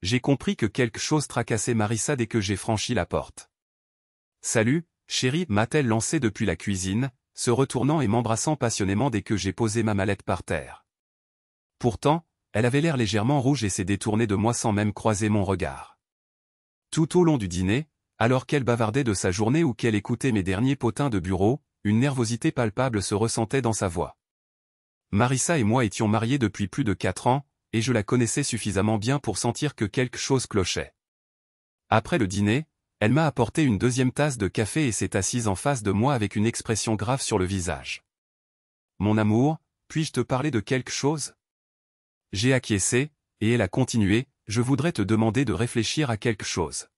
J'ai compris que quelque chose tracassait Marissa dès que j'ai franchi la porte. « Salut, chérie » m'a-t-elle lancé depuis la cuisine, se retournant et m'embrassant passionnément dès que j'ai posé ma mallette par terre. Pourtant, elle avait l'air légèrement rouge et s'est détournée de moi sans même croiser mon regard. Tout au long du dîner, alors qu'elle bavardait de sa journée ou qu'elle écoutait mes derniers potins de bureau, une nervosité palpable se ressentait dans sa voix. Marissa et moi étions mariés depuis plus de 4 ans, et je la connaissais suffisamment bien pour sentir que quelque chose clochait. Après le dîner, elle m'a apporté une deuxième tasse de café et s'est assise en face de moi avec une expression grave sur le visage. « Mon amour, puis-je te parler de quelque chose ?» J'ai acquiescé, et elle a continué, « Je voudrais te demander de réfléchir à quelque chose. »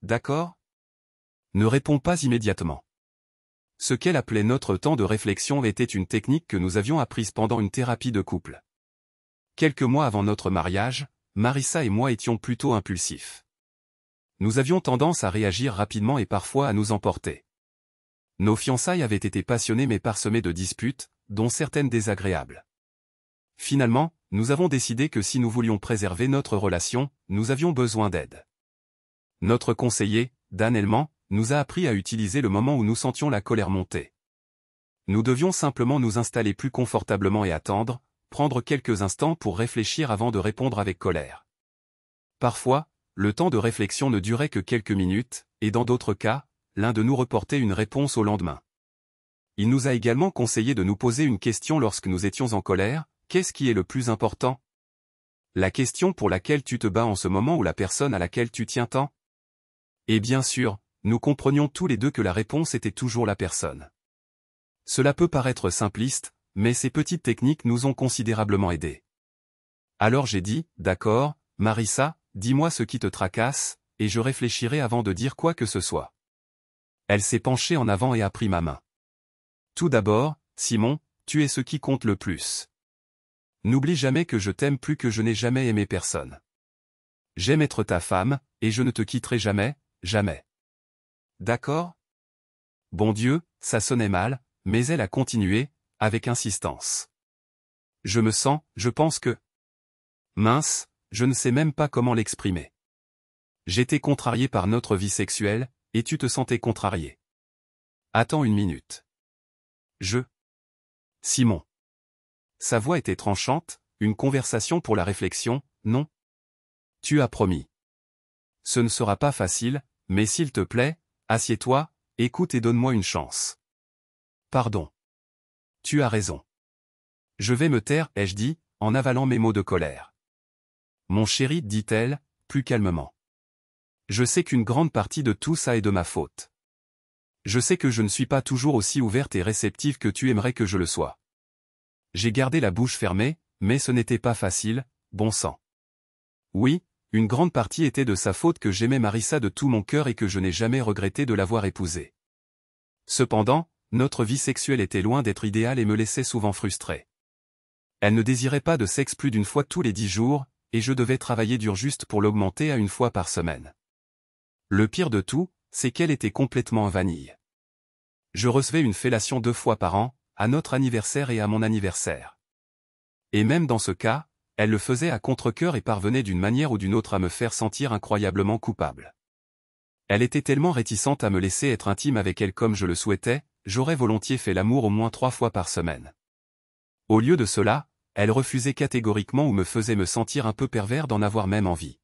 D'accord ? Ne réponds pas immédiatement. Ce qu'elle appelait notre temps de réflexion était une technique que nous avions apprise pendant une thérapie de couple. Quelques mois avant notre mariage, Marissa et moi étions plutôt impulsifs. Nous avions tendance à réagir rapidement et parfois à nous emporter. Nos fiançailles avaient été passionnées mais parsemées de disputes, dont certaines désagréables. Finalement, nous avons décidé que si nous voulions préserver notre relation, nous avions besoin d'aide. Notre conseiller, Dan Hellman, nous a appris à utiliser le moment où nous sentions la colère monter. Nous devions simplement nous installer plus confortablement et attendre, prendre quelques instants pour réfléchir avant de répondre avec colère. Parfois, le temps de réflexion ne durait que quelques minutes, et dans d'autres cas, l'un de nous reportait une réponse au lendemain. Il nous a également conseillé de nous poser une question lorsque nous étions en colère, qu'est-ce qui est le plus important ? La question pour laquelle tu te bats en ce moment ou la personne à laquelle tu tiens tant ? Et bien sûr, nous comprenions tous les deux que la réponse était toujours la personne. Cela peut paraître simpliste, mais ces petites techniques nous ont considérablement aidés. Alors j'ai dit, d'accord, Marissa, dis-moi ce qui te tracasse, et je réfléchirai avant de dire quoi que ce soit. Elle s'est penchée en avant et a pris ma main. Tout d'abord, Simon, tu es ce qui compte le plus. N'oublie jamais que je t'aime plus que je n'ai jamais aimé personne. J'aime être ta femme, et je ne te quitterai jamais, jamais. D'accord ? Bon Dieu, ça sonnait mal, mais elle a continué, avec insistance. Je pense que... Mince, je ne sais même pas comment l'exprimer. J'étais contrarié par notre vie sexuelle, et tu te sentais contrarié. Attends une minute. Simon. Sa voix était tranchante, une conversation pour la réflexion, non ? Tu as promis. Ce ne sera pas facile, mais s'il te plaît, assieds-toi, écoute et donne-moi une chance. Pardon. Tu as raison. Je vais me taire, ai-je dit, en avalant mes mots de colère. Mon chéri, dit-elle, plus calmement. Je sais qu'une grande partie de tout ça est de ma faute. Je sais que je ne suis pas toujours aussi ouverte et réceptive que tu aimerais que je le sois. J'ai gardé la bouche fermée, mais ce n'était pas facile, bon sang. Oui, une grande partie était de sa faute que j'aimais Marissa de tout mon cœur et que je n'ai jamais regretté de l'avoir épousée. Cependant, notre vie sexuelle était loin d'être idéale et me laissait souvent frustré. Elle ne désirait pas de sexe plus d'une fois tous les 10 jours, et je devais travailler dur juste pour l'augmenter à 1 fois par semaine. Le pire de tout, c'est qu'elle était complètement en vanille. Je recevais une fellation 2 fois par an, à notre anniversaire et à mon anniversaire. Et même dans ce cas, elle le faisait à contre-cœur et parvenait d'une manière ou d'une autre à me faire sentir incroyablement coupable. Elle était tellement réticente à me laisser être intime avec elle comme je le souhaitais, j'aurais volontiers fait l'amour au moins 3 fois par semaine. Au lieu de cela, elle refusait catégoriquement ou me faisait me sentir un peu pervers d'en avoir même envie.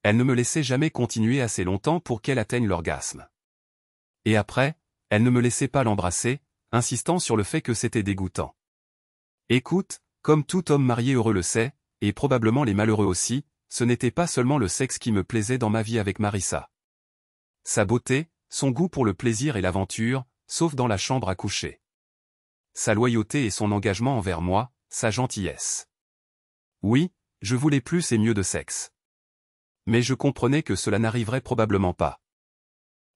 Elle ne me laissait jamais continuer assez longtemps pour qu'elle atteigne l'orgasme. Et après, elle ne me laissait pas l'embrasser, insistant sur le fait que c'était dégoûtant. Écoute, comme tout homme marié heureux le sait, et probablement les malheureux aussi, ce n'était pas seulement le sexe qui me plaisait dans ma vie avec Marissa. Sa beauté, son goût pour le plaisir et l'aventure, sauf dans la chambre à coucher. Sa loyauté et son engagement envers moi, sa gentillesse. Oui, je voulais plus et mieux de sexe. Mais je comprenais que cela n'arriverait probablement pas.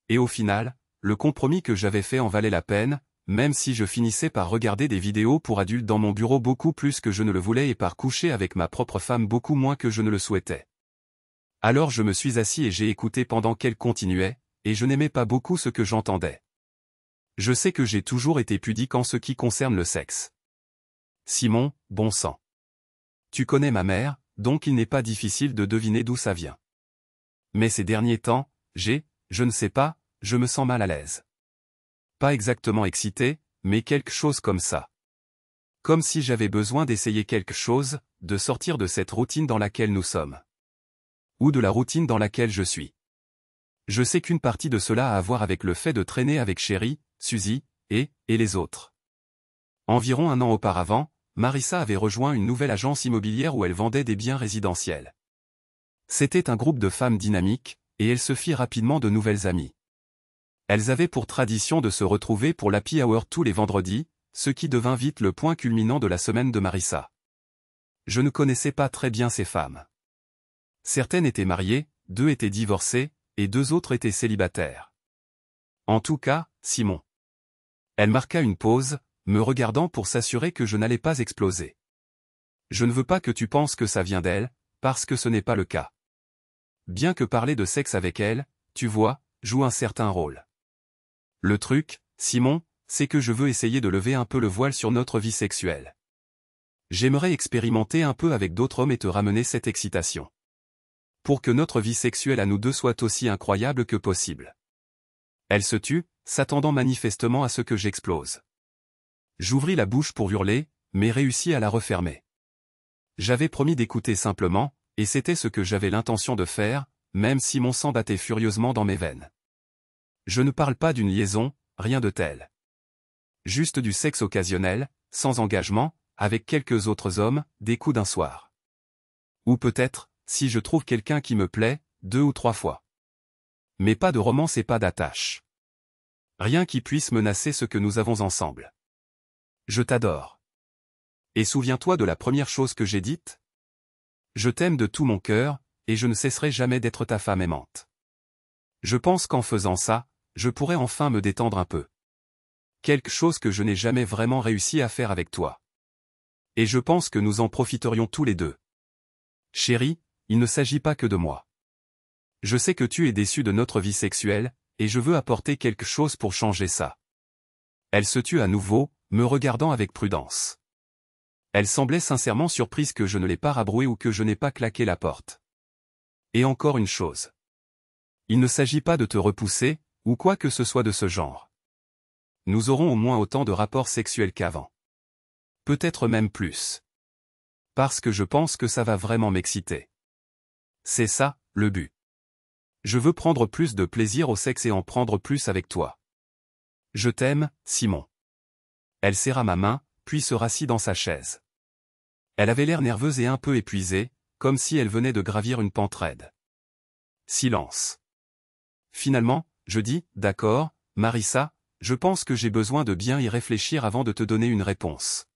Et au final, le compromis que j'avais fait en valait la peine, même si je finissais par regarder des vidéos pour adultes dans mon bureau beaucoup plus que je ne le voulais et par coucher avec ma propre femme beaucoup moins que je ne le souhaitais. Alors je me suis assis et j'ai écouté pendant qu'elle continuait, et je n'aimais pas beaucoup ce que j'entendais. Je sais que j'ai toujours été pudique en ce qui concerne le sexe. Simon, bon sang. Tu connais ma mère, donc il n'est pas difficile de deviner d'où ça vient. Mais ces derniers temps, je ne sais pas, je me sens mal à l'aise. Pas exactement excité, mais quelque chose comme ça. Comme si j'avais besoin d'essayer quelque chose, de sortir de cette routine dans laquelle nous sommes. Ou de la routine dans laquelle je suis. Je sais qu'une partie de cela a à voir avec le fait de traîner avec Chérie, Suzy, et les autres. Environ un an auparavant, Marissa avait rejoint une nouvelle agence immobilière où elle vendait des biens résidentiels. C'était un groupe de femmes dynamiques, et elle se fit rapidement de nouvelles amies. Elles avaient pour tradition de se retrouver pour l'happy hour tous les vendredis, ce qui devint vite le point culminant de la semaine de Marissa. Je ne connaissais pas très bien ces femmes. Certaines étaient mariées, 2 étaient divorcées, et 2 autres étaient célibataires. En tout cas, Simon. Elle marqua une pause, me regardant pour s'assurer que je n'allais pas exploser. Je ne veux pas que tu penses que ça vient d'elle, parce que ce n'est pas le cas. Bien que parler de sexe avec elle, tu vois, joue un certain rôle. Le truc, Simon, c'est que je veux essayer de lever un peu le voile sur notre vie sexuelle. J'aimerais expérimenter un peu avec d'autres hommes et te ramener cette excitation. Pour que notre vie sexuelle à nous deux soit aussi incroyable que possible. Elle se tut, s'attendant manifestement à ce que j'explose. J'ouvris la bouche pour hurler, mais réussis à la refermer. J'avais promis d'écouter simplement, et c'était ce que j'avais l'intention de faire, même si mon sang battait furieusement dans mes veines. Je ne parle pas d'une liaison, rien de tel. Juste du sexe occasionnel, sans engagement, avec quelques autres hommes, des coups d'un soir. Ou peut-être, si je trouve quelqu'un qui me plaît, 2 ou 3 fois. Mais pas de romance et pas d'attache. Rien qui puisse menacer ce que nous avons ensemble. Je t'adore. Et souviens-toi de la première chose que j'ai dite ? Je t'aime de tout mon cœur, et je ne cesserai jamais d'être ta femme aimante. Je pense qu'en faisant ça, je pourrais enfin me détendre un peu. Quelque chose que je n'ai jamais vraiment réussi à faire avec toi. Et je pense que nous en profiterions tous les deux. Chérie, il ne s'agit pas que de moi. Je sais que tu es déçu de notre vie sexuelle, et je veux apporter quelque chose pour changer ça. Elle se tut à nouveau, me regardant avec prudence. Elle semblait sincèrement surprise que je ne l'ai pas rabroué ou que je n'ai pas claqué la porte. Et encore une chose. Il ne s'agit pas de te repousser, ou quoi que ce soit de ce genre. Nous aurons au moins autant de rapports sexuels qu'avant. Peut-être même plus. Parce que je pense que ça va vraiment m'exciter. C'est ça, le but. Je veux prendre plus de plaisir au sexe et en prendre plus avec toi. Je t'aime, Simon. Elle serra ma main, puis se rassit dans sa chaise. Elle avait l'air nerveuse et un peu épuisée, comme si elle venait de gravir une pente raide. Silence. Finalement, je dis, d'accord, Marissa, je pense que j'ai besoin de bien y réfléchir avant de te donner une réponse.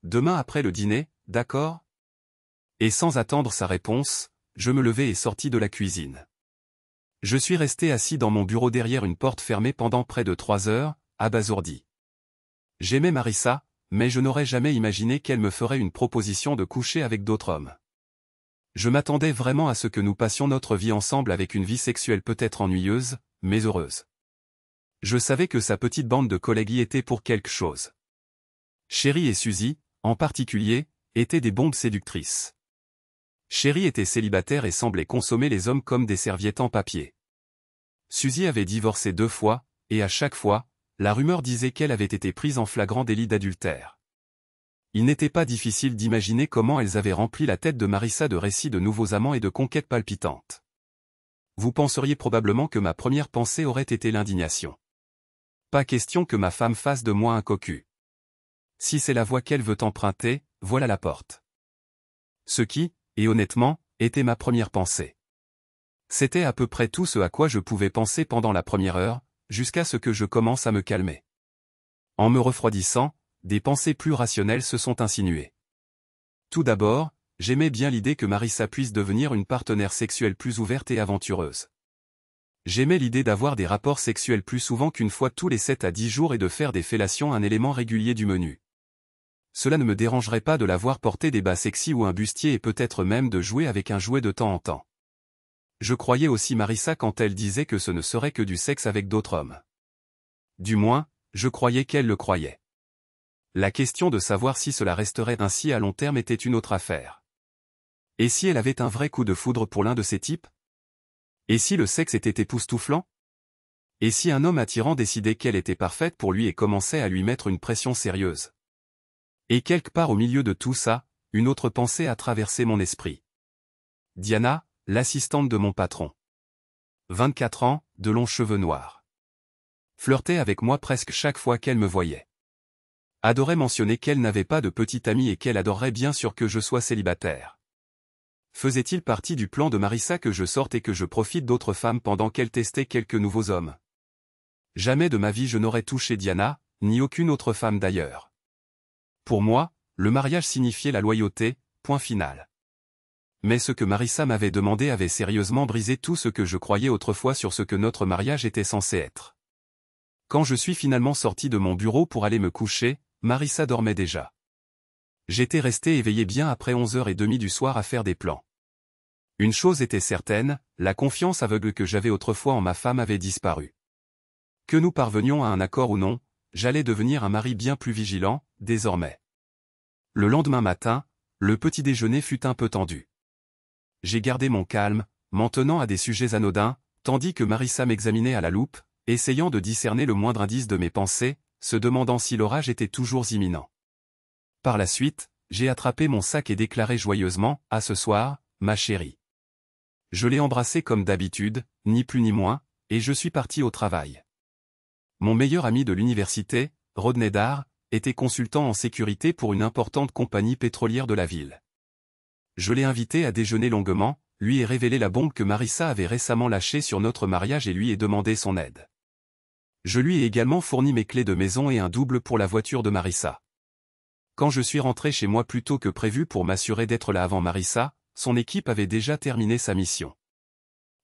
Demain après le dîner, d'accord ? Et sans attendre sa réponse, je me levai et sortis de la cuisine. Je suis resté assis dans mon bureau derrière une porte fermée pendant près de 3 heures, abasourdi. J'aimais Marissa, mais je n'aurais jamais imaginé qu'elle me ferait une proposition de coucher avec d'autres hommes. Je m'attendais vraiment à ce que nous passions notre vie ensemble avec une vie sexuelle peut-être ennuyeuse, mais heureuse. Je savais que sa petite bande de collègues y était pour quelque chose. Chérie et Suzy, en particulier, étaient des bombes séductrices. Chérie était célibataire et semblait consommer les hommes comme des serviettes en papier. Suzy avait divorcé 2 fois, et à chaque fois, la rumeur disait qu'elle avait été prise en flagrant délit d'adultère. Il n'était pas difficile d'imaginer comment elles avaient rempli la tête de Marissa de récits de nouveaux amants et de conquêtes palpitantes. Vous penseriez probablement que ma première pensée aurait été l'indignation. Pas question que ma femme fasse de moi un cocu. Si c'est la voie qu'elle veut emprunter, voilà la porte. Ce qui, et honnêtement, était ma première pensée. C'était à peu près tout ce à quoi je pouvais penser pendant la première heure, jusqu'à ce que je commence à me calmer. En me refroidissant, des pensées plus rationnelles se sont insinuées. Tout d'abord, j'aimais bien l'idée que Marissa puisse devenir une partenaire sexuelle plus ouverte et aventureuse. J'aimais l'idée d'avoir des rapports sexuels plus souvent qu'une fois tous les 7 à 10 jours et de faire des fellations un élément régulier du menu. Cela ne me dérangerait pas de la voir porter des bas sexy ou un bustier et peut-être même de jouer avec un jouet de temps en temps. Je croyais aussi Marissa quand elle disait que ce ne serait que du sexe avec d'autres hommes. Du moins, je croyais qu'elle le croyait. La question de savoir si cela resterait ainsi à long terme était une autre affaire. Et si elle avait un vrai coup de foudre pour l'un de ces types? Et si le sexe était époustouflant? Et si un homme attirant décidait qu'elle était parfaite pour lui et commençait à lui mettre une pression sérieuse? Et quelque part au milieu de tout ça, une autre pensée a traversé mon esprit. Diana, l'assistante de mon patron. 24 ans, de longs cheveux noirs. Flirtait avec moi presque chaque fois qu'elle me voyait. Adorait mentionner qu'elle n'avait pas de petite amie et qu'elle adorerait bien sûr que je sois célibataire. Faisait-il partie du plan de Marissa que je sorte et que je profite d'autres femmes pendant qu'elle testait quelques nouveaux hommes? Jamais de ma vie je n'aurais touché Diana, ni aucune autre femme d'ailleurs. Pour moi, le mariage signifiait la loyauté, point final. Mais ce que Marissa m'avait demandé avait sérieusement brisé tout ce que je croyais autrefois sur ce que notre mariage était censé être. Quand je suis finalement sorti de mon bureau pour aller me coucher, Marissa dormait déjà. J'étais resté éveillé bien après 11h30 du soir à faire des plans. Une chose était certaine, la confiance aveugle que j'avais autrefois en ma femme avait disparu. Que nous parvenions à un accord ou non, j'allais devenir un mari bien plus vigilant, désormais. Le lendemain matin, le petit déjeuner fut un peu tendu. J'ai gardé mon calme, m'en tenant à des sujets anodins, tandis que Marissa m'examinait à la loupe, essayant de discerner le moindre indice de mes pensées, se demandant si l'orage était toujours imminent. Par la suite, j'ai attrapé mon sac et déclaré joyeusement, « À ce soir, ma chérie ». Je l'ai embrassée comme d'habitude, ni plus ni moins, et je suis parti au travail. Mon meilleur ami de l'université, Rodney Darr, était consultant en sécurité pour une importante compagnie pétrolière de la ville. Je l'ai invité à déjeuner longuement, lui ai révélé la bombe que Marissa avait récemment lâchée sur notre mariage et lui ai demandé son aide. Je lui ai également fourni mes clés de maison et un double pour la voiture de Marissa. Quand je suis rentré chez moi plus tôt que prévu pour m'assurer d'être là avant Marissa, son équipe avait déjà terminé sa mission.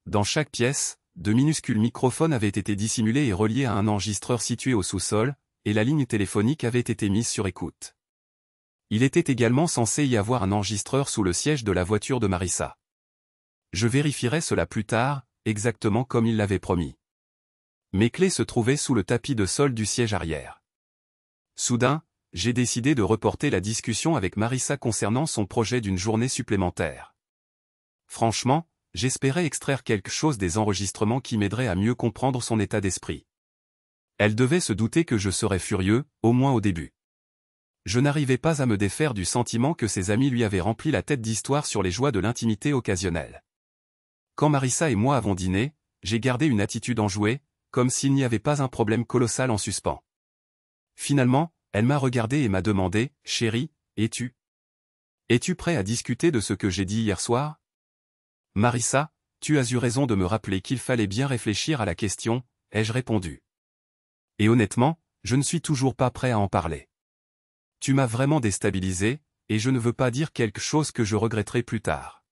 Dans chaque pièce, de minuscules microphones avaient été dissimulés et reliés à un enregistreur situé au sous-sol, et la ligne téléphonique avait été mise sur écoute. Il était également censé y avoir un enregistreur sous le siège de la voiture de Marissa. Je vérifierai cela plus tard, exactement comme il l'avait promis. Mes clés se trouvaient sous le tapis de sol du siège arrière. Soudain, j'ai décidé de reporter la discussion avec Marissa concernant son projet d'une journée supplémentaire. Franchement, j'espérais extraire quelque chose des enregistrements qui m'aiderait à mieux comprendre son état d'esprit. Elle devait se douter que je serais furieux, au moins au début. Je n'arrivais pas à me défaire du sentiment que ses amis lui avaient rempli la tête d'histoires sur les joies de l'intimité occasionnelle. Quand Marissa et moi avons dîné, j'ai gardé une attitude enjouée, comme s'il n'y avait pas un problème colossal en suspens. Finalement, elle m'a regardé et m'a demandé, « Chérie, es-tu prêt à discuter de ce que j'ai dit hier soir ?» Marissa, tu as eu raison de me rappeler qu'il fallait bien réfléchir à la question, ai-je répondu. Et honnêtement, je ne suis toujours pas prêt à en parler. Tu m'as vraiment déstabilisé, et je ne veux pas dire quelque chose que je regretterai plus tard.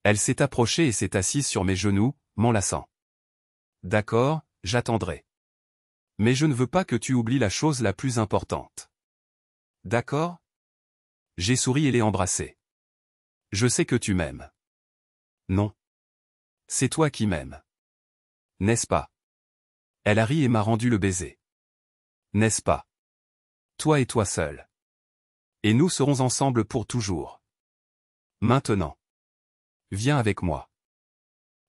Elle s'est approchée et s'est assise sur mes genoux, m'enlaçant. D'accord, j'attendrai. Mais je ne veux pas que tu oublies la chose la plus importante. D'accord? J'ai souri et l'ai embrassée. Je sais que tu m'aimes. Non. C'est toi qui m'aimes. N'est-ce pas? Elle a ri et m'a rendu le baiser. N'est-ce pas? Toi et toi seul. Et nous serons ensemble pour toujours. Maintenant. Viens avec moi.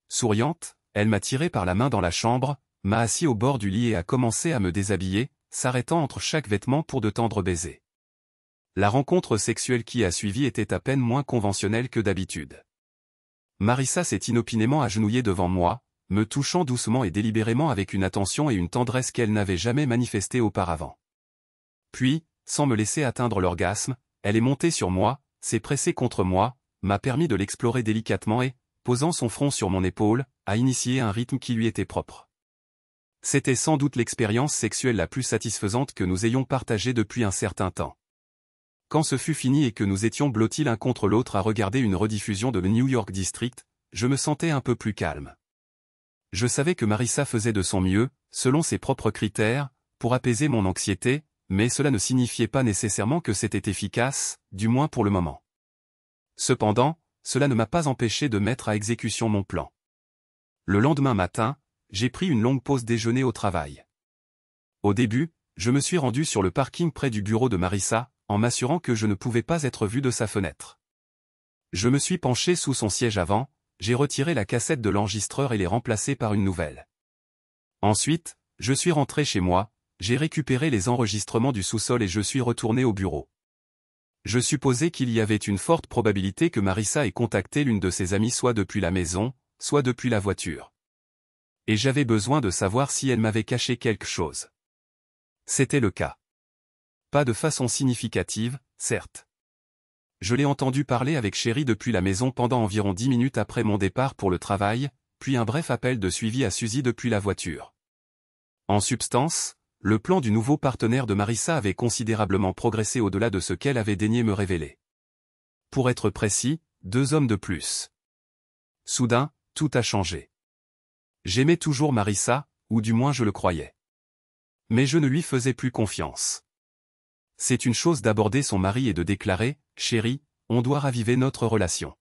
Souriante, elle m'a tiré par la main dans la chambre, m'a assis au bord du lit et a commencé à me déshabiller, s'arrêtant entre chaque vêtement pour de tendres baisers. La rencontre sexuelle qui a suivi était à peine moins conventionnelle que d'habitude. Marissa s'est inopinément agenouillée devant moi, me touchant doucement et délibérément avec une attention et une tendresse qu'elle n'avait jamais manifestées auparavant. Puis, sans me laisser atteindre l'orgasme, elle est montée sur moi, s'est pressée contre moi, m'a permis de l'explorer délicatement et, posant son front sur mon épaule, a initié un rythme qui lui était propre. C'était sans doute l'expérience sexuelle la plus satisfaisante que nous ayons partagée depuis un certain temps. Quand ce fut fini et que nous étions blottis l'un contre l'autre à regarder une rediffusion de New York District, je me sentais un peu plus calme. Je savais que Marissa faisait de son mieux, selon ses propres critères, pour apaiser mon anxiété, mais cela ne signifiait pas nécessairement que c'était efficace, du moins pour le moment. Cependant, cela ne m'a pas empêché de mettre à exécution mon plan. Le lendemain matin, j'ai pris une longue pause déjeuner au travail. Au début, je me suis rendu sur le parking près du bureau de Marissa, en m'assurant que je ne pouvais pas être vu de sa fenêtre. Je me suis penché sous son siège avant, j'ai retiré la cassette de l'enregistreur et l'ai remplacée par une nouvelle. Ensuite, je suis rentré chez moi, j'ai récupéré les enregistrements du sous-sol et je suis retourné au bureau. Je supposais qu'il y avait une forte probabilité que Marissa ait contacté l'une de ses amies soit depuis la maison, soit depuis la voiture. Et j'avais besoin de savoir si elle m'avait caché quelque chose. C'était le cas. Pas de façon significative, certes. Je l'ai entendu parler avec Chéri depuis la maison pendant environ 10 minutes après mon départ pour le travail, puis un bref appel de suivi à Suzy depuis la voiture. En substance, le plan du nouveau partenaire de Marissa avait considérablement progressé au-delà de ce qu'elle avait daigné me révéler. Pour être précis, 2 hommes de plus. Soudain, tout a changé. J'aimais toujours Marissa, ou du moins je le croyais. Mais je ne lui faisais plus confiance. C'est une chose d'aborder son mari et de déclarer « Chérie, on doit raviver notre relation.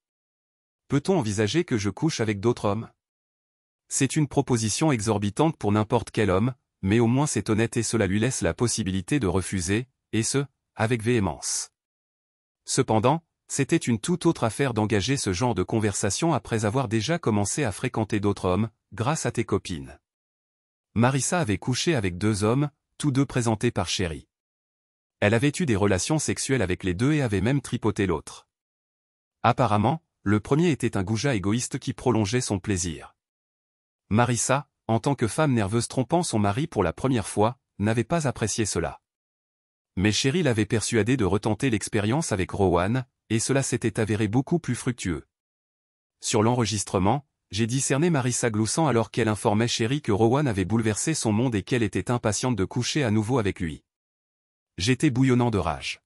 Peut-on envisager que je couche avec d'autres hommes ?» C'est une proposition exorbitante pour n'importe quel homme, mais au moins c'est honnête et cela lui laisse la possibilité de refuser, et ce, avec véhémence. Cependant, c'était une toute autre affaire d'engager ce genre de conversation après avoir déjà commencé à fréquenter d'autres hommes, grâce à tes copines. Marissa avait couché avec 2 hommes, tous 2 présentés par Chéri. Elle avait eu des relations sexuelles avec les 2 et avait même tripoté l'autre. Apparemment, le premier était un goujat égoïste qui prolongeait son plaisir. Marissa, en tant que femme nerveuse trompant son mari pour la première fois, n'avait pas apprécié cela. Mais Chéri l'avait persuadée de retenter l'expérience avec Rowan, et cela s'était avéré beaucoup plus fructueux. Sur l'enregistrement, j'ai discerné Marissa gloussant alors qu'elle informait Chéri que Rowan avait bouleversé son monde et qu'elle était impatiente de coucher à nouveau avec lui. J'étais bouillonnant de rage.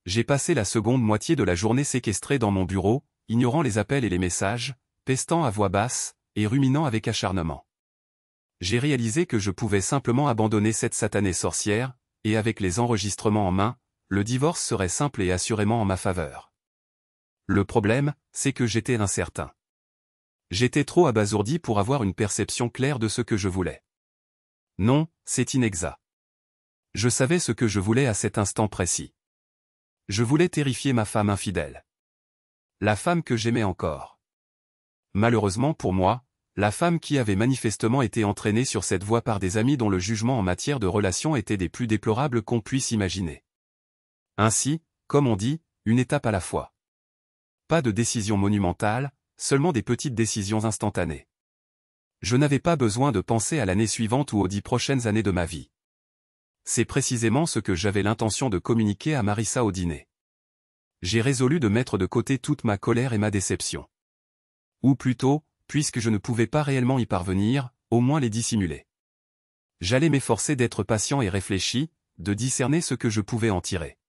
J'ai passé la seconde moitié de la journée séquestré dans mon bureau, ignorant les appels et les messages, pestant à voix basse, et ruminant avec acharnement. J'ai réalisé que je pouvais simplement abandonner cette satanée sorcière, et avec les enregistrements en main, le divorce serait simple et assurément en ma faveur. Le problème, c'est que j'étais incertain. J'étais trop abasourdi pour avoir une perception claire de ce que je voulais. Non, c'est inexact. Je savais ce que je voulais à cet instant précis. Je voulais terrifier ma femme infidèle. La femme que j'aimais encore. Malheureusement pour moi, la femme qui avait manifestement été entraînée sur cette voie par des amis dont le jugement en matière de relations était des plus déplorables qu'on puisse imaginer. Ainsi, comme on dit, une étape à la fois. Pas de décision monumentale, seulement des petites décisions instantanées. Je n'avais pas besoin de penser à l'année suivante ou aux 10 prochaines années de ma vie. C'est précisément ce que j'avais l'intention de communiquer à Marissa au dîner. J'ai résolu de mettre de côté toute ma colère et ma déception. Ou plutôt, puisque je ne pouvais pas réellement y parvenir, au moins les dissimuler. J'allais m'efforcer d'être patient et réfléchi, de discerner ce que je pouvais en tirer.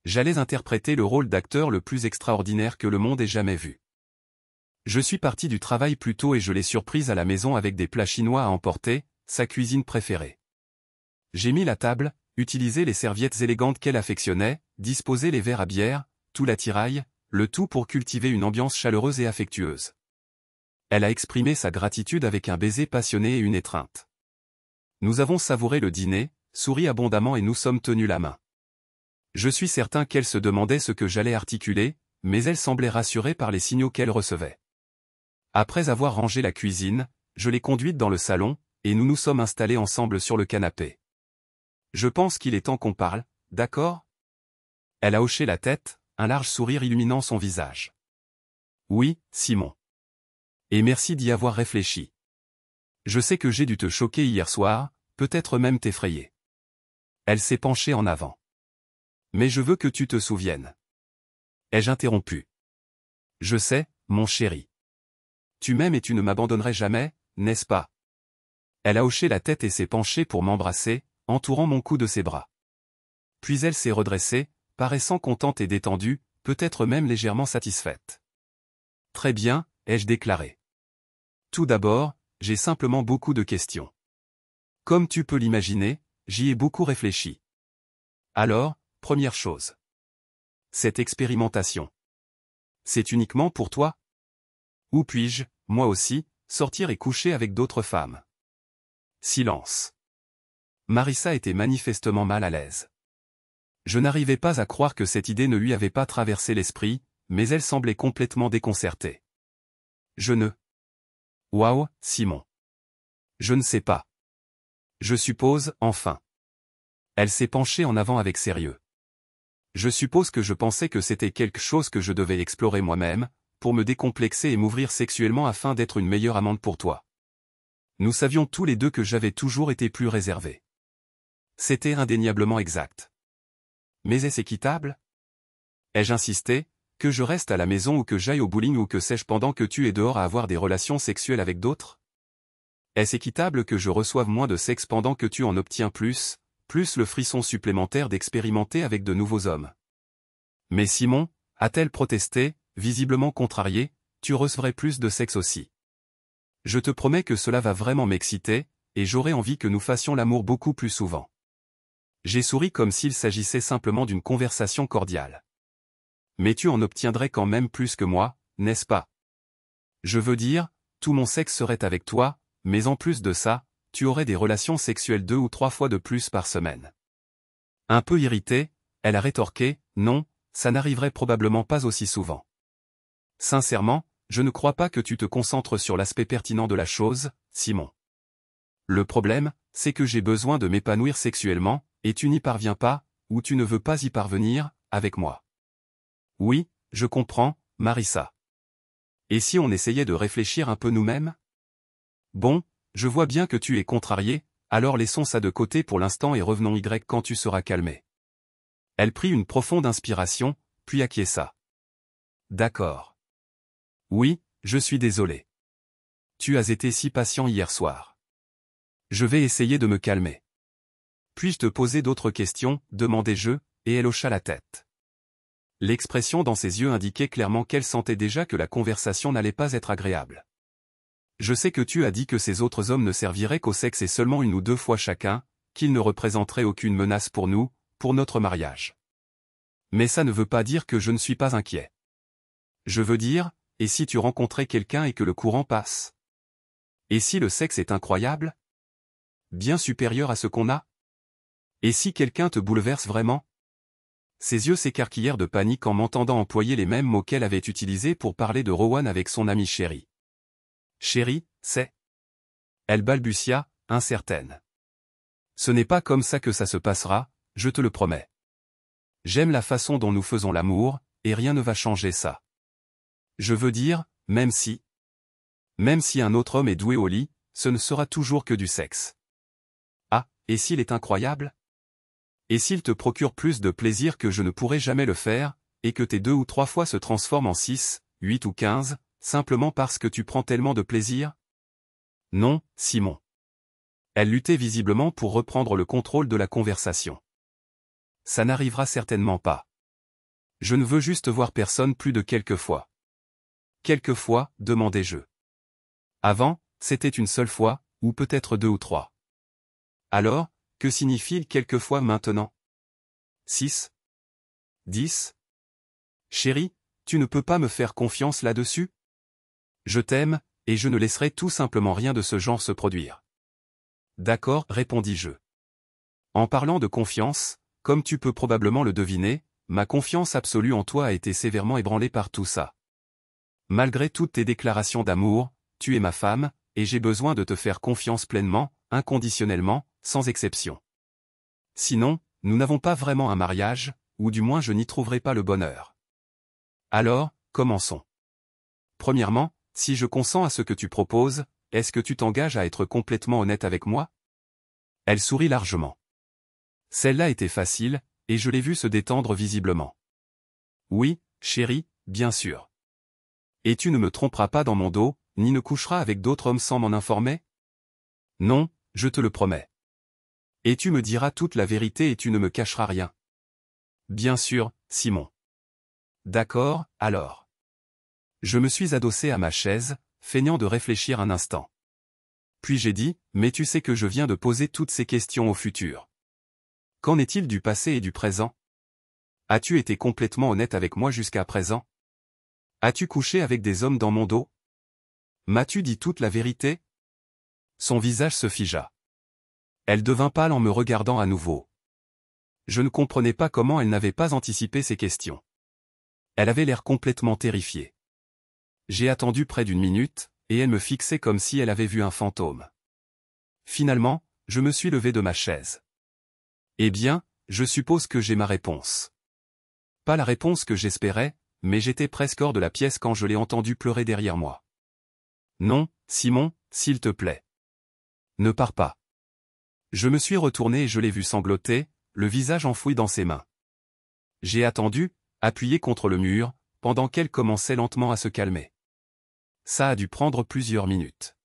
J'allais interpréter le rôle d'acteur le plus extraordinaire que le monde ait jamais vu. Je suis parti du travail plus tôt et je l'ai surprise à la maison avec des plats chinois à emporter, sa cuisine préférée. J'ai mis la table, utilisé les serviettes élégantes qu'elle affectionnait, disposé les verres à bière, tout l'attirail, le tout pour cultiver une ambiance chaleureuse et affectueuse. Elle a exprimé sa gratitude avec un baiser passionné et une étreinte. Nous avons savouré le dîner, souri abondamment et nous sommes tenus la main. Je suis certain qu'elle se demandait ce que j'allais articuler, mais elle semblait rassurée par les signaux qu'elle recevait. Après avoir rangé la cuisine, je l'ai conduite dans le salon, et nous nous sommes installés ensemble sur le canapé. Je pense qu'il est temps qu'on parle, d'accord ? Elle a hoché la tête, un large sourire illuminant son visage. Oui, Simon. Et merci d'y avoir réfléchi. Je sais que j'ai dû te choquer hier soir, peut-être même t'effrayer. Elle s'est penchée en avant. Mais je veux que tu te souviennes. Ai-je interrompu ? Je sais, mon chéri. Tu m'aimes et tu ne m'abandonnerais jamais, n'est-ce pas ? Elle a hoché la tête et s'est penchée pour m'embrasser, entourant mon cou de ses bras. Puis elle s'est redressée, paraissant contente et détendue, peut-être même légèrement satisfaite. Très bien, ai-je déclaré. Tout d'abord, j'ai simplement beaucoup de questions. Comme tu peux l'imaginer, j'y ai beaucoup réfléchi. Alors, première chose. Cette expérimentation. C'est uniquement pour toi ? Ou puis-je, moi aussi, sortir et coucher avec d'autres femmes ? Silence. Marissa était manifestement mal à l'aise. Je n'arrivais pas à croire que cette idée ne lui avait pas traversé l'esprit, mais elle semblait complètement déconcertée. Je ne... Waouh, Simon. Je ne sais pas. Je suppose, enfin. Elle s'est penchée en avant avec sérieux. Je suppose que je pensais que c'était quelque chose que je devais explorer moi-même, pour me décomplexer et m'ouvrir sexuellement afin d'être une meilleure amante pour toi. Nous savions tous les deux que j'avais toujours été plus réservé. C'était indéniablement exact. Mais est-ce équitable? Ai-je insisté, que je reste à la maison ou que j'aille au bowling ou que sais-je pendant que tu es dehors à avoir des relations sexuelles avec d'autres? Est-ce équitable que je reçoive moins de sexe pendant que tu en obtiens plus le frisson supplémentaire d'expérimenter avec de nouveaux hommes? Mais Simon, a-t-elle protesté, visiblement contrariée, tu recevrais plus de sexe aussi. Je te promets que cela va vraiment m'exciter, et j'aurais envie que nous fassions l'amour beaucoup plus souvent. J'ai souri comme s'il s'agissait simplement d'une conversation cordiale. Mais tu en obtiendrais quand même plus que moi, n'est-ce pas? Je veux dire, tout mon sexe serait avec toi, mais en plus de ça, tu aurais des relations sexuelles 2 ou 3 fois de plus par semaine. Un peu irritée, elle a rétorqué, non, ça n'arriverait probablement pas aussi souvent. Sincèrement, je ne crois pas que tu te concentres sur l'aspect pertinent de la chose, Simon. Le problème, c'est que j'ai besoin de m'épanouir sexuellement, et tu n'y parviens pas, ou tu ne veux pas y parvenir, avec moi. Oui, je comprends, Marissa. Et si on essayait de réfléchir un peu nous-mêmes? Bon, je vois bien que tu es contrarié, alors laissons ça de côté pour l'instant et revenons quand tu seras calmé. Elle prit une profonde inspiration, puis acquiesça. D'accord. Oui, je suis désolé. Tu as été si patient hier soir. Je vais essayer de me calmer. Puis-je te poser d'autres questions, demandai-je, et elle hocha la tête. L'expression dans ses yeux indiquait clairement qu'elle sentait déjà que la conversation n'allait pas être agréable. Je sais que tu as dit que ces autres hommes ne serviraient qu'au sexe et seulement 1 ou 2 fois chacun, qu'ils ne représenteraient aucune menace pour nous, pour notre mariage. Mais ça ne veut pas dire que je ne suis pas inquiet. Je veux dire, et si tu rencontrais quelqu'un et que le courant passe? Et si le sexe est incroyable? Bien supérieur à ce qu'on a? Et si quelqu'un te bouleverse vraiment? Ses yeux s'écarquillèrent de panique en m'entendant employer les mêmes mots qu'elle avait utilisés pour parler de Rowan avec son amie Chérie. Chérie, c'est... Elle balbutia, incertaine. Ce n'est pas comme ça que ça se passera, je te le promets. J'aime la façon dont nous faisons l'amour, et rien ne va changer ça. Je veux dire, même si un autre homme est doué au lit, ce ne sera toujours que du sexe. Ah, et s'il est incroyable? Et s'il te procure plus de plaisir que je ne pourrai jamais le faire, et que tes 2 ou 3 fois se transforment en 6, 8 ou 15, simplement parce que tu prends tellement de plaisir? Non, Simon. Elle luttait visiblement pour reprendre le contrôle de la conversation. Ça n'arrivera certainement pas. Je ne veux juste voir personne plus de quelques fois. Quelques fois, demandai-je. Avant, c'était une seule fois, ou peut-être 2 ou 3. Alors, que signifie quelquefois maintenant? 6? 10? Chérie, tu ne peux pas me faire confiance là-dessus? Je t'aime, et je ne laisserai tout simplement rien de ce genre se produire. D'accord, répondis-je. En parlant de confiance, comme tu peux probablement le deviner, ma confiance absolue en toi a été sévèrement ébranlée par tout ça. Malgré toutes tes déclarations d'amour, tu es ma femme, et j'ai besoin de te faire confiance pleinement, inconditionnellement, sans exception. Sinon, nous n'avons pas vraiment un mariage, ou du moins je n'y trouverai pas le bonheur. Alors, commençons. Premièrement, si je consens à ce que tu proposes, est-ce que tu t'engages à être complètement honnête avec moi? Elle sourit largement. Celle-là était facile, et je l'ai vue se détendre visiblement. Oui, chérie, bien sûr. Et tu ne me tromperas pas dans mon dos, ni ne coucheras avec d'autres hommes sans m'en informer? Non, je te le promets. Et tu me diras toute la vérité et tu ne me cacheras rien. Bien sûr, Simon. D'accord, alors. Je me suis adossé à ma chaise, feignant de réfléchir un instant. Puis j'ai dit, mais tu sais que je viens de poser toutes ces questions au futur. Qu'en est-il du passé et du présent? As-tu été complètement honnête avec moi jusqu'à présent? As-tu couché avec des hommes dans mon dos? M'as-tu dit toute la vérité? Son visage se figea. Elle devint pâle en me regardant à nouveau. Je ne comprenais pas comment elle n'avait pas anticipé ces questions. Elle avait l'air complètement terrifiée. J'ai attendu près d'une minute, et elle me fixait comme si elle avait vu un fantôme. Finalement, je me suis levé de ma chaise. Eh bien, je suppose que j'ai ma réponse. Pas la réponse que j'espérais, mais j'étais presque hors de la pièce quand je l'ai entendu pleurer derrière moi. Non, Simon, s'il te plaît. Ne pars pas. Je me suis retourné et je l'ai vu sangloter, le visage enfoui dans ses mains. J'ai attendu, appuyé contre le mur, pendant qu'elle commençait lentement à se calmer. Ça a dû prendre plusieurs minutes.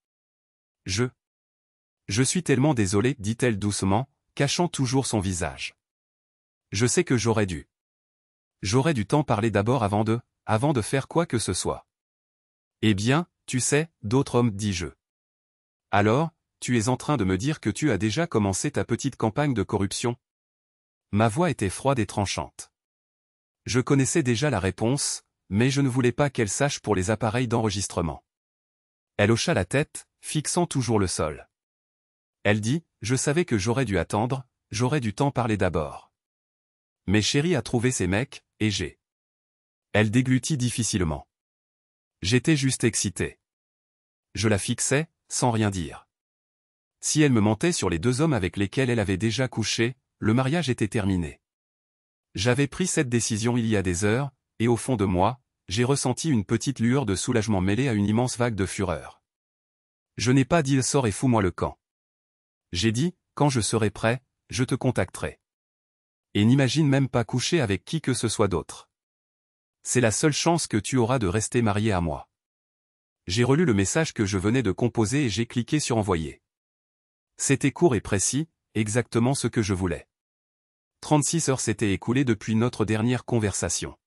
Je suis tellement désolée, dit-elle doucement, cachant toujours son visage. Je sais que j'aurais dû. J'aurais dû t'en parler d'abord avant de faire quoi que ce soit. Eh bien, tu sais, d'autres hommes, dis-je. Alors, tu es en train de me dire que tu as déjà commencé ta petite campagne de corruption? Ma voix était froide et tranchante. Je connaissais déjà la réponse, mais je ne voulais pas qu'elle sache pour les appareils d'enregistrement. Elle hocha la tête, fixant toujours le sol. Elle dit, je savais que j'aurais dû attendre, j'aurais dû t'en parler d'abord. Mais chérie a trouvé ses mecs, et j'ai. Elle déglutit difficilement. J'étais juste excité. Je la fixais, sans rien dire. Si elle me mentait sur les 2 hommes avec lesquels elle avait déjà couché, le mariage était terminé. J'avais pris cette décision il y a des heures, et au fond de moi, j'ai ressenti une petite lueur de soulagement mêlée à une immense vague de fureur. Je n'ai pas dit sors et fous-moi le camp. J'ai dit, quand je serai prêt, je te contacterai. Et n'imagine même pas coucher avec qui que ce soit d'autre. C'est la seule chance que tu auras de rester marié à moi. J'ai relu le message que je venais de composer et j'ai cliqué sur envoyer. C'était court et précis, exactement ce que je voulais. 36 heures s'étaient écoulées depuis notre dernière conversation.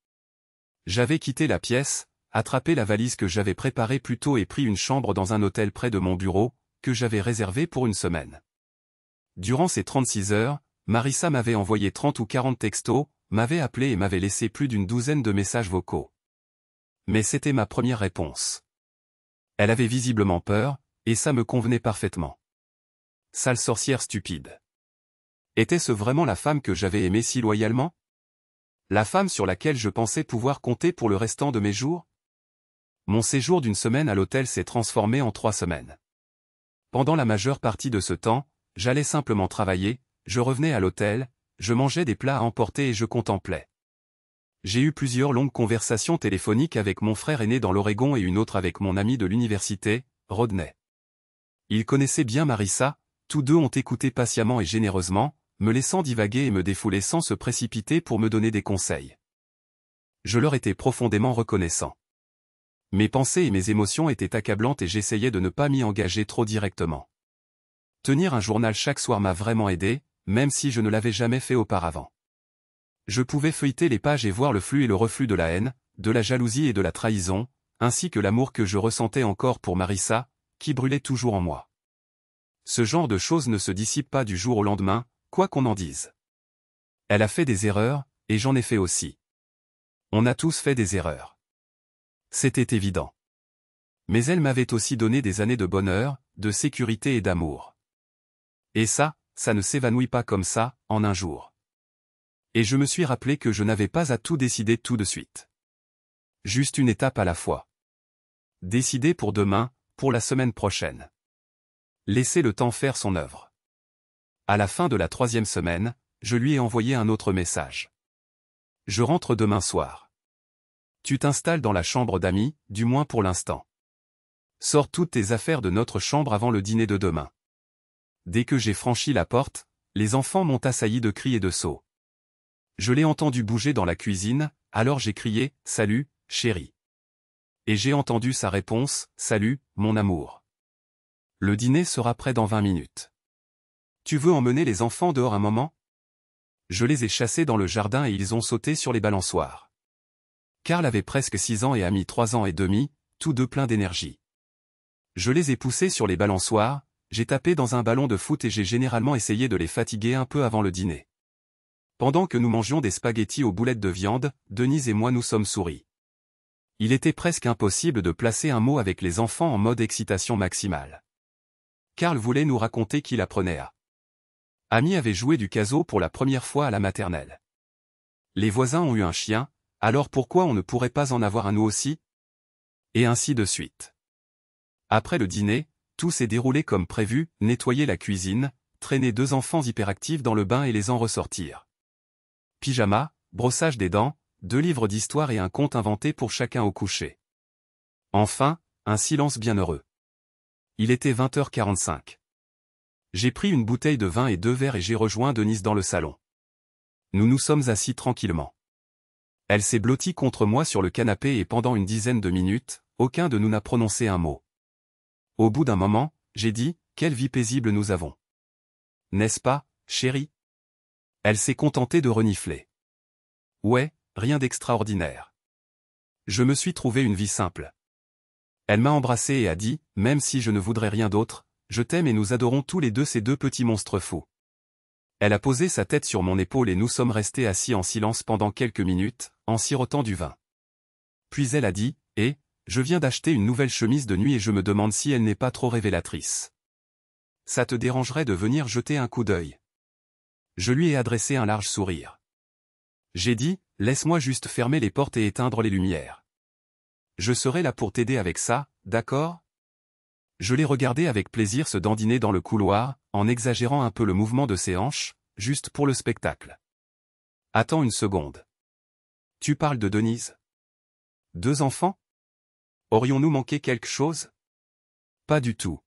J'avais quitté la pièce, attrapé la valise que j'avais préparée plus tôt et pris une chambre dans un hôtel près de mon bureau, que j'avais réservé pour une semaine. Durant ces 36 heures, Marissa m'avait envoyé 30 ou 40 textos, m'avait appelé et m'avait laissé plus d'une douzaine de messages vocaux. Mais c'était ma première réponse. Elle avait visiblement peur, et ça me convenait parfaitement. Sale sorcière stupide. Était-ce vraiment la femme que j'avais aimée si loyalement? La femme sur laquelle je pensais pouvoir compter pour le restant de mes jours? Mon séjour d'une semaine à l'hôtel s'est transformé en 3 semaines. Pendant la majeure partie de ce temps, j'allais simplement travailler, je revenais à l'hôtel, je mangeais des plats à emporter et je contemplais. J'ai eu plusieurs longues conversations téléphoniques avec mon frère aîné dans l'Oregon et une autre avec mon ami de l'université, Rodney. Ils connaissaient bien Marissa, tous deux ont écouté patiemment et généreusement, me laissant divaguer et me défouler sans se précipiter pour me donner des conseils. Je leur étais profondément reconnaissant. Mes pensées et mes émotions étaient accablantes et j'essayais de ne pas m'y engager trop directement. Tenir un journal chaque soir m'a vraiment aidé, même si je ne l'avais jamais fait auparavant. Je pouvais feuilleter les pages et voir le flux et le reflux de la haine, de la jalousie et de la trahison, ainsi que l'amour que je ressentais encore pour Marissa, qui brûlait toujours en moi. Ce genre de choses ne se dissipe pas du jour au lendemain, quoi qu'on en dise. Elle a fait des erreurs, et j'en ai fait aussi. On a tous fait des erreurs. C'était évident. Mais elle m'avait aussi donné des années de bonheur, de sécurité et d'amour. Et ça ne s'évanouit pas comme ça, en un jour. Et je me suis rappelé que je n'avais pas à tout décider tout de suite. Juste une étape à la fois. Décider pour demain, pour la semaine prochaine. Laisser le temps faire son œuvre. À la fin de la 3e semaine, je lui ai envoyé un autre message. Je rentre demain soir. Tu t'installes dans la chambre d'amis, du moins pour l'instant. Sors toutes tes affaires de notre chambre avant le dîner de demain. Dès que j'ai franchi la porte, les enfants m'ont assailli de cris et de sauts. Je l'ai entendu bouger dans la cuisine, alors j'ai crié « Salut, chérie ». Et j'ai entendu sa réponse « Salut, mon amour ». Le dîner sera prêt dans 20 minutes. Tu veux emmener les enfants dehors un moment? Je les ai chassés dans le jardin et ils ont sauté sur les balançoires. Karl avait presque 6 ans et Ami 3 ans et demi, tous deux pleins d'énergie. Je les ai poussés sur les balançoires, j'ai tapé dans un ballon de foot et j'ai généralement essayé de les fatiguer un peu avant le dîner. Pendant que nous mangions des spaghettis aux boulettes de viande, Denise et moi nous sommes souris. Il était presque impossible de placer un mot avec les enfants en mode excitation maximale. Karl voulait nous raconter qu'il apprenait à. Ami avait joué du caso pour la première fois à la maternelle. Les voisins ont eu un chien, Alors pourquoi on ne pourrait pas en avoir un nous aussi? Et ainsi de suite. Après le dîner, tout s'est déroulé comme prévu, nettoyer la cuisine, traîner 2 enfants hyperactifs dans le bain et les en ressortir. Pyjama, brossage des dents, 2 livres d'histoire et un conte inventé pour chacun au coucher. Enfin, un silence bienheureux. Il était 20h45. J'ai pris une bouteille de vin et 2 verres et j'ai rejoint Denise dans le salon. Nous nous sommes assis tranquillement. Elle s'est blottie contre moi sur le canapé et pendant une dizaine de minutes, aucun de nous n'a prononcé un mot. Au bout d'un moment, j'ai dit, « Quelle vie paisible nous avons. N'est-ce pas, chérie ?» Elle s'est contentée de renifler. « Ouais, rien d'extraordinaire. Je me suis trouvé une vie simple. » Elle m'a embrassé et a dit, « Même si je ne voudrais rien d'autre, je t'aime et nous adorons tous les deux ces 2 petits monstres fous. » Elle a posé sa tête sur mon épaule et nous sommes restés assis en silence pendant quelques minutes, en sirotant du vin. Puis elle a dit, « Eh, je viens d'acheter une nouvelle chemise de nuit et je me demande si elle n'est pas trop révélatrice. Ça te dérangerait de venir jeter un coup d'œil ?» Je lui ai adressé un large sourire. J'ai dit, « Laisse-moi juste fermer les portes et éteindre les lumières. Je serai là pour t'aider avec ça, d'accord ?» Je l'ai regardé avec plaisir se dandiner dans le couloir, en exagérant un peu le mouvement de ses hanches, juste pour le spectacle. « Attends une seconde. Tu parles de Denise? 2 enfants? Aurions-nous manqué quelque chose? Pas du tout.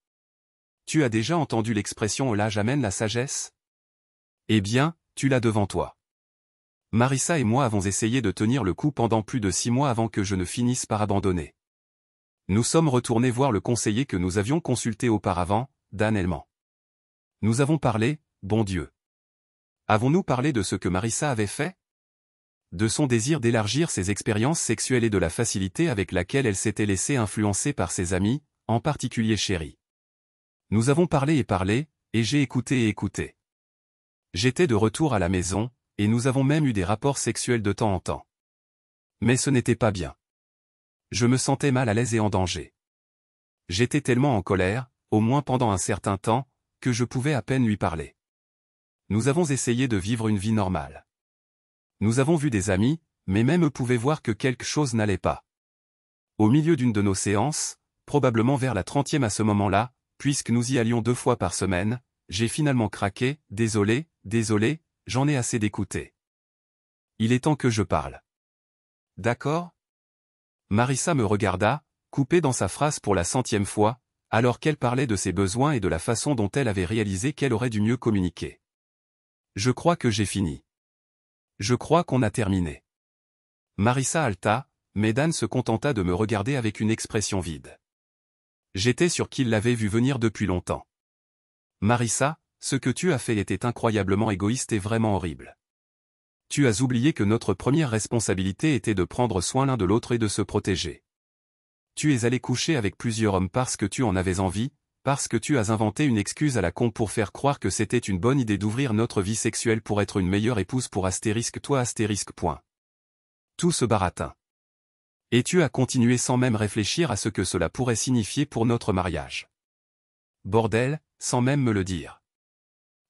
Tu as déjà entendu l'expression « l'âge amène la sagesse » ? Eh bien, tu l'as devant toi. Marissa et moi avons essayé de tenir le coup pendant plus de 6 mois avant que je ne finisse par abandonner. Nous sommes retournés voir le conseiller que nous avions consulté auparavant, Dan Hellman. Nous avons parlé, bon Dieu. Avons-nous parlé de ce que Marissa avait fait? De son désir d'élargir ses expériences sexuelles et de la facilité avec laquelle elle s'était laissée influencer par ses amis, en particulier Chérie. Nous avons parlé, et j'ai écouté et écouté. J'étais de retour à la maison, et nous avons même eu des rapports sexuels de temps en temps. Mais ce n'était pas bien. Je me sentais mal à l'aise et en danger. J'étais tellement en colère, au moins pendant un certain temps, que je pouvais à peine lui parler. Nous avons essayé de vivre une vie normale. Nous avons vu des amis, mais même eux pouvaient voir que quelque chose n'allait pas. Au milieu d'une de nos séances, probablement vers la 30e à ce moment-là, puisque nous y allions 2 fois par semaine, j'ai finalement craqué, « Désolé, j'en ai assez d'écouter. Il est temps que je parle. » D'accord? Marissa me regarda, coupée dans sa phrase pour la 100e fois, alors qu'elle parlait de ses besoins et de la façon dont elle avait réalisé qu'elle aurait dû mieux communiquer. Je crois que j'ai fini. Je crois qu'on a terminé. Marissa halta, mais Dan se contenta de me regarder avec une expression vide. J'étais sûr qu'il l'avait vu venir depuis longtemps. Marissa, ce que tu as fait était incroyablement égoïste et vraiment horrible. Tu as oublié que notre première responsabilité était de prendre soin l'un de l'autre et de se protéger. Tu es allé coucher avec plusieurs hommes parce que tu en avais envie, parce que tu as inventé une excuse à la con pour faire croire que c'était une bonne idée d'ouvrir notre vie sexuelle pour être une meilleure épouse pour toi. Tout ce baratin. Et tu as continué sans même réfléchir à ce que cela pourrait signifier pour notre mariage. Bordel, sans même me le dire.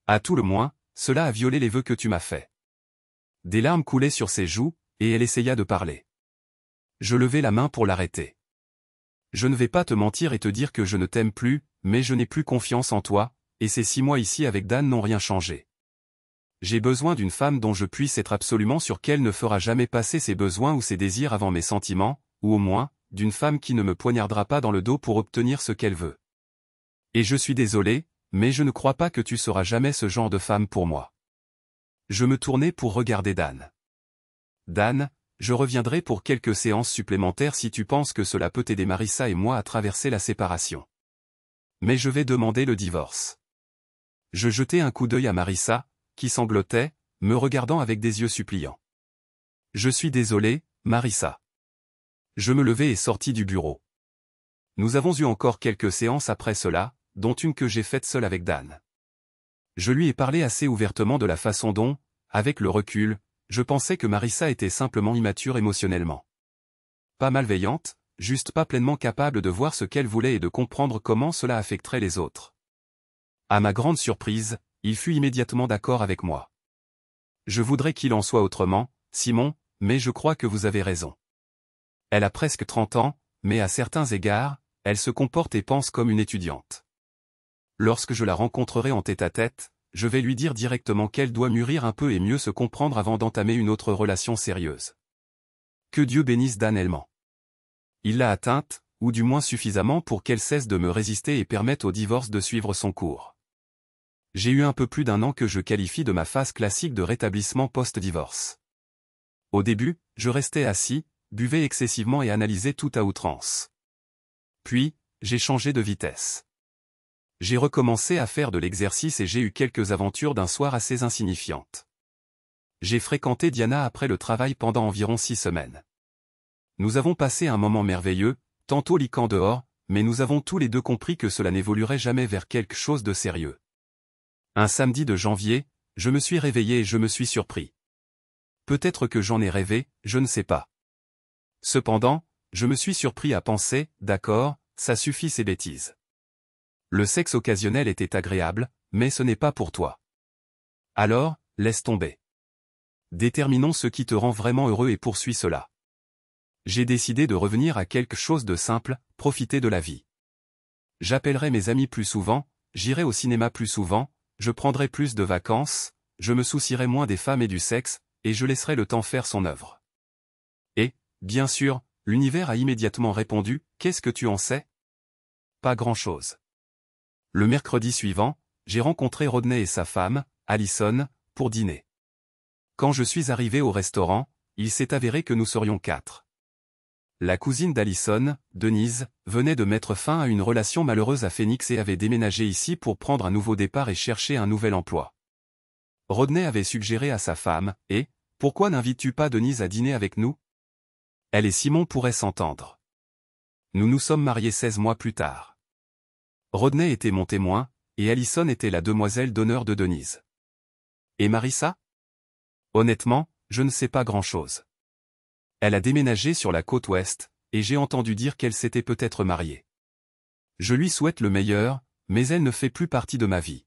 À tout le moins, cela a violé les vœux que tu m'as faits. Des larmes coulaient sur ses joues, et elle essaya de parler. Je levai la main pour l'arrêter. Je ne vais pas te mentir et te dire que je ne t'aime plus, mais je n'ai plus confiance en toi, et ces 6 mois ici avec Dan n'ont rien changé. J'ai besoin d'une femme dont je puisse être absolument sûr qu'elle ne fera jamais passer ses besoins ou ses désirs avant mes sentiments, ou au moins, d'une femme qui ne me poignardera pas dans le dos pour obtenir ce qu'elle veut. Et je suis désolé, mais je ne crois pas que tu seras jamais ce genre de femme pour moi. Je me tournai pour regarder Dan. Dan, je reviendrai pour quelques séances supplémentaires si tu penses que cela peut aider Marissa et moi à traverser la séparation. Mais je vais demander le divorce. Je jetai un coup d'œil à Marissa, qui sanglotait, me regardant avec des yeux suppliants. Je suis désolé, Marissa. Je me levai et sortis du bureau. Nous avons eu encore quelques séances après cela, dont une que j'ai faite seule avec Dan. Je lui ai parlé assez ouvertement de la façon dont, avec le recul, je pensais que Marissa était simplement immature émotionnellement. Pas malveillante, juste pas pleinement capable de voir ce qu'elle voulait et de comprendre comment cela affecterait les autres. À ma grande surprise, il fut immédiatement d'accord avec moi. Je voudrais qu'il en soit autrement, Simon, mais je crois que vous avez raison. Elle a presque 30 ans, mais à certains égards, elle se comporte et pense comme une étudiante. Lorsque je la rencontrerai en tête-à-tête, je vais lui dire directement qu'elle doit mûrir un peu et mieux se comprendre avant d'entamer une autre relation sérieuse. Que Dieu bénisse Dan Hellman. Il l'a atteinte, ou du moins suffisamment pour qu'elle cesse de me résister et permette au divorce de suivre son cours. J'ai eu un peu plus d'1 an que je qualifie de ma phase classique de rétablissement post-divorce. Au début, je restais assis, buvais excessivement et analysais tout à outrance. Puis, j'ai changé de vitesse. J'ai recommencé à faire de l'exercice et j'ai eu quelques aventures d'un soir assez insignifiantes. J'ai fréquenté Diana après le travail pendant environ 6 semaines. Nous avons passé un moment merveilleux, tantôt liquant dehors, mais nous avons tous les deux compris que cela n'évoluerait jamais vers quelque chose de sérieux. Un samedi de janvier, je me suis réveillé et je me suis surpris. Peut-être que j'en ai rêvé, je ne sais pas. Cependant, je me suis surpris à penser, d'accord, ça suffit ces bêtises. Le sexe occasionnel était agréable, mais ce n'est pas pour toi. Alors, laisse tomber. Déterminons ce qui te rend vraiment heureux et poursuis cela. J'ai décidé de revenir à quelque chose de simple, profiter de la vie. J'appellerai mes amis plus souvent, j'irai au cinéma plus souvent, je prendrai plus de vacances, je me soucierai moins des femmes et du sexe, et je laisserai le temps faire son œuvre. Et, bien sûr, l'univers a immédiatement répondu, qu'est-ce que tu en sais? Pas grand-chose. Le mercredi suivant, j'ai rencontré Rodney et sa femme, Allison, pour dîner. Quand je suis arrivé au restaurant, il s'est avéré que nous serions 4. La cousine d'Allison, Denise, venait de mettre fin à une relation malheureuse à Phoenix et avait déménagé ici pour prendre un nouveau départ et chercher un nouvel emploi. Rodney avait suggéré à sa femme, « Et, pourquoi n'invites-tu pas Denise à dîner avec nous? Elle et Simon pourraient s'entendre. » Nous nous sommes mariés 16 mois plus tard. Rodney était mon témoin, et Allison était la demoiselle d'honneur de Denise. Et Marissa? Honnêtement, je ne sais pas grand-chose. Elle a déménagé sur la côte ouest, et j'ai entendu dire qu'elle s'était peut-être mariée. Je lui souhaite le meilleur, mais elle ne fait plus partie de ma vie.